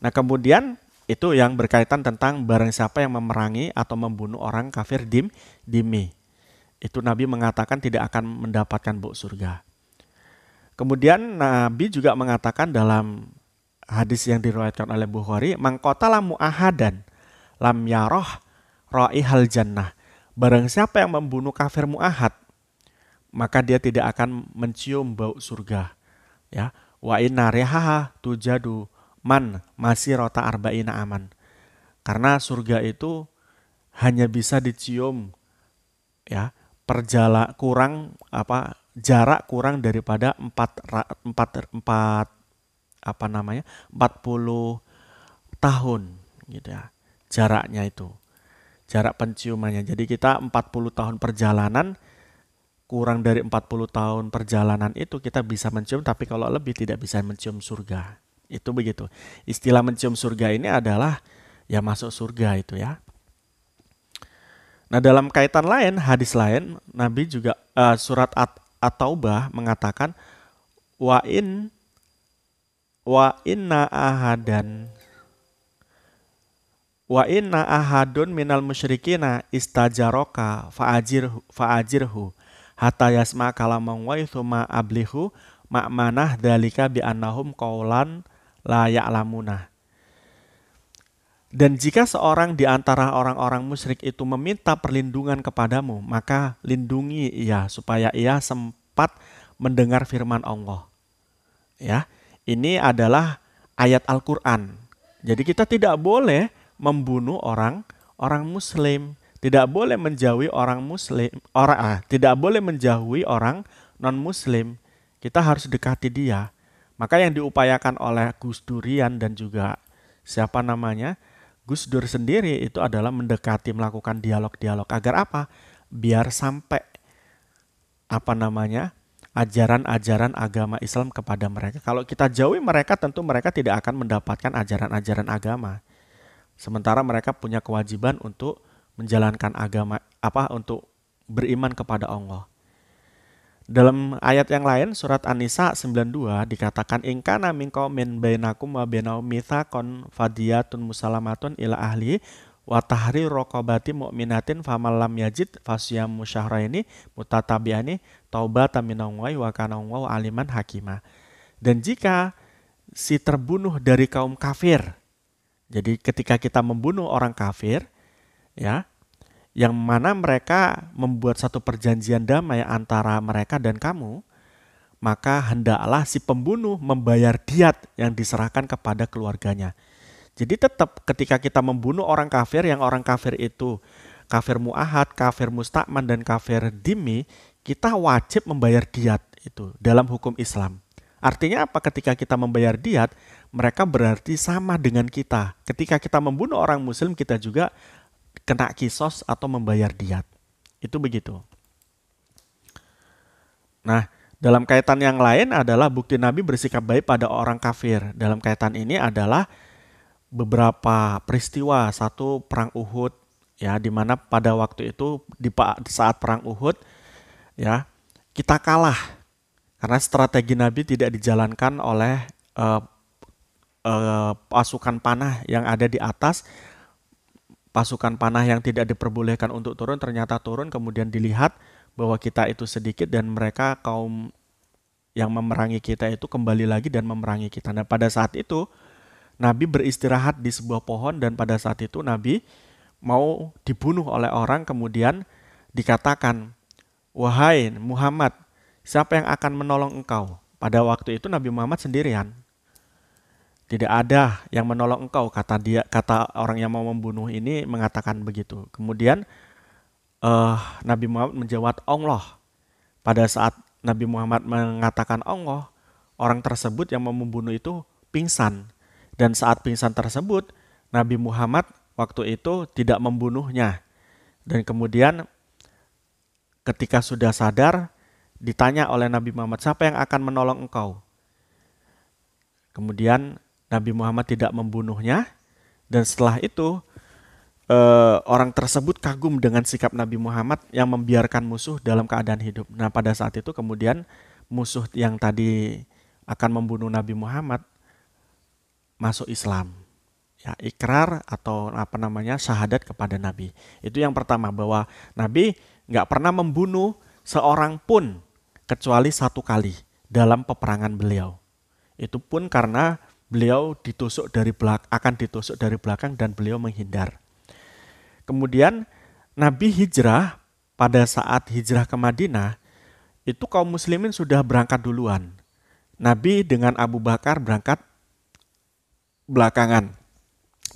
Nah, kemudian itu yang berkaitan tentang barang siapa yang memerangi atau membunuh orang kafir dhimmi. Itu Nabi mengatakan tidak akan mendapatkan bau surga. Kemudian Nabi juga mengatakan dalam hadis yang diriwayatkan oleh Bukhari, mangqatala mu'ahadan lam yaroh raihal jannah. Barang siapa yang membunuh kafir mu'ahad, maka dia tidak akan mencium bau surga. Ya, wa inna rihaha tujadu man masirata arba'ina aman. Karena surga itu hanya bisa dicium, ya, jarak kurang daripada 40 tahun gitu ya. Jaraknya itu. Jarak penciumannya. Jadi kita 40 tahun perjalanan, kurang dari 40 tahun perjalanan itu kita bisa mencium, tapi kalau lebih tidak bisa mencium surga. Itu begitu. Istilah mencium surga ini adalah ya masuk surga itu ya. Nah, dalam kaitan lain, hadis lain, Nabi juga surat At-Taubah mengatakan wa in wa inna ahadan wa inna ahadun minal musyrikina istajaroka fa'ajirhu hatta yasma kalamang wa itsuma ablihu ma'manah dalika bi annahum qaulan la ya'lamuna. Dan jika seorang di antara orang-orang musyrik itu meminta perlindungan kepadamu, maka lindungi ia supaya ia sempat mendengar firman Allah. Ya, ini adalah ayat Al-Qur'an. Jadi kita tidak boleh membunuh orang Muslim, tidak boleh menjauhi orang Muslim, tidak boleh menjauhi orang non-Muslim. Kita harus dekati dia. Maka yang diupayakan oleh Gus Durian dan juga siapa namanya Gus Dur sendiri itu adalah mendekati, melakukan dialog-dialog agar apa? Biar sampai ajaran-ajaran agama Islam kepada mereka. Kalau kita jauhi mereka, tentu mereka tidak akan mendapatkan ajaran-ajaran agama. Sementara mereka punya kewajiban untuk menjalankan agama untuk beriman kepada Allah. Dalam ayat yang lain surat An-Nisa 92 dikatakan in kana minkum min bainakum wa bainahum mitsaqun fadiyatun musalamatun ila ahli wa tahrir raqabati mu'minatin faman lam yajid fasyamu syahraini mutatabi'ani taubatan minallahi wa kana Allahu aliman hakima. Dan jika si terbunuh dari kaum kafir, jadi ketika kita membunuh orang kafir, ya, yang mana mereka membuat satu perjanjian damai antara mereka dan kamu, maka hendaklah si pembunuh membayar diat yang diserahkan kepada keluarganya. Jadi tetap ketika kita membunuh orang kafir, yang orang kafir itu kafir mu'ahad, kafir musta'man, dan kafir dhimmi, kita wajib membayar diat itu dalam hukum Islam. Artinya apa? Ketika kita membayar diat, mereka berarti sama dengan kita. Ketika kita membunuh orang muslim, kita juga kena kisos atau membayar diat. Itu begitu. Nah, dalam kaitan yang lain adalah bukti Nabi bersikap baik pada orang kafir. Dalam kaitan ini adalah beberapa peristiwa. Satu, perang Uhud, ya, di mana pada waktu itu di saat perang Uhud, ya, kita kalah karena strategi Nabi tidak dijalankan oleh pasukan panah yang ada di atas. Pasukan panah yang tidak diperbolehkan untuk turun ternyata turun, kemudian dilihat bahwa kita itu sedikit dan mereka kaum yang memerangi kita itu kembali lagi dan memerangi kita. Nah, pada saat itu Nabi beristirahat di sebuah pohon dan pada saat itu Nabi mau dibunuh oleh orang, kemudian dikatakan, "Wahai Muhammad, siapa yang akan menolong engkau?" Pada waktu itu Nabi Muhammad sendirian. Tidak ada yang menolong engkau, kata orang yang mau membunuh ini mengatakan begitu. Kemudian Nabi Muhammad menjawab Allah. Pada saat Nabi Muhammad mengatakan Allah, orang tersebut yang mau membunuh itu pingsan. Dan saat pingsan tersebut, Nabi Muhammad waktu itu tidak membunuhnya. Dan kemudian ketika sudah sadar, ditanya oleh Nabi Muhammad, siapa yang akan menolong engkau? Kemudian Nabi Muhammad tidak membunuhnya, dan setelah itu orang tersebut kagum dengan sikap Nabi Muhammad yang membiarkan musuh dalam keadaan hidup. Nah, pada saat itu kemudian musuh yang tadi akan membunuh Nabi Muhammad masuk Islam. Ya, ikrar atau syahadat kepada Nabi. Itu yang pertama, bahwa Nabi nggak pernah membunuh seorang pun kecuali satu kali dalam peperangan beliau. Itu pun karena beliau akan ditusuk dari belakang dan beliau menghindar. Kemudian Nabi hijrah, pada saat hijrah ke Madinah, itu kaum muslimin sudah berangkat duluan. Nabi dengan Abu Bakar berangkat belakangan.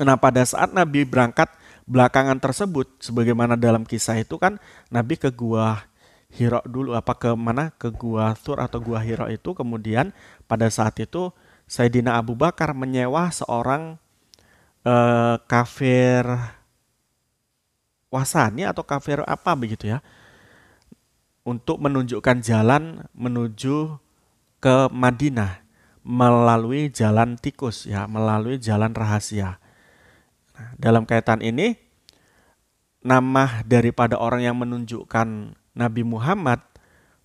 Nah, pada saat Nabi berangkat belakangan tersebut, sebagaimana dalam kisah itu kan Nabi ke Gua Hira dulu, ke Gua Thur atau Gua Hira itu, kemudian pada saat itu Sayyidina Abu Bakar menyewa seorang kafir wasani atau kafir apa begitu ya, untuk menunjukkan jalan menuju ke Madinah melalui jalan tikus, ya, melalui jalan rahasia. Nah, dalam kaitan ini nama daripada orang yang menunjukkan Nabi Muhammad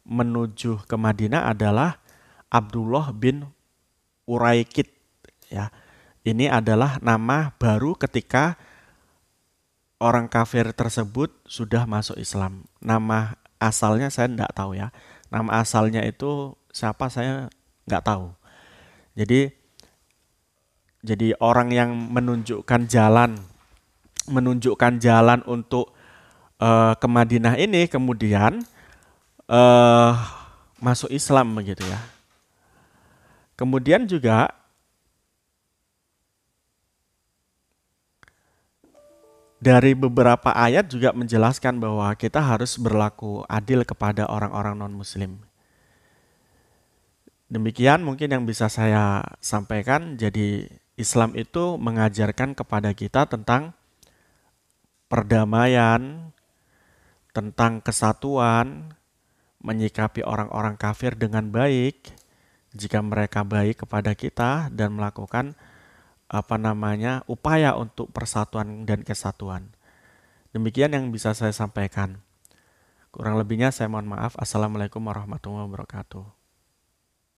menuju ke Madinah adalah Abdullah bin Uraikid, ya. Ini adalah nama baru ketika orang kafir tersebut sudah masuk Islam. Nama asalnya saya tidak tahu ya. Nama asalnya itu siapa saya nggak tahu. Jadi orang yang menunjukkan jalan untuk ke Madinah ini kemudian eh, masuk Islam begitu ya. Kemudian juga dari beberapa ayat juga menjelaskan bahwa kita harus berlaku adil kepada orang-orang non-muslim. Demikian mungkin yang bisa saya sampaikan. Jadi Islam itu mengajarkan kepada kita tentang perdamaian, tentang kesatuan, menyikapi orang-orang kafir dengan baik jika mereka baik kepada kita dan melakukan upaya untuk persatuan dan kesatuan. Demikian yang bisa saya sampaikan. Kurang lebihnya saya mohon maaf. Assalamualaikum warahmatullahi wabarakatuh.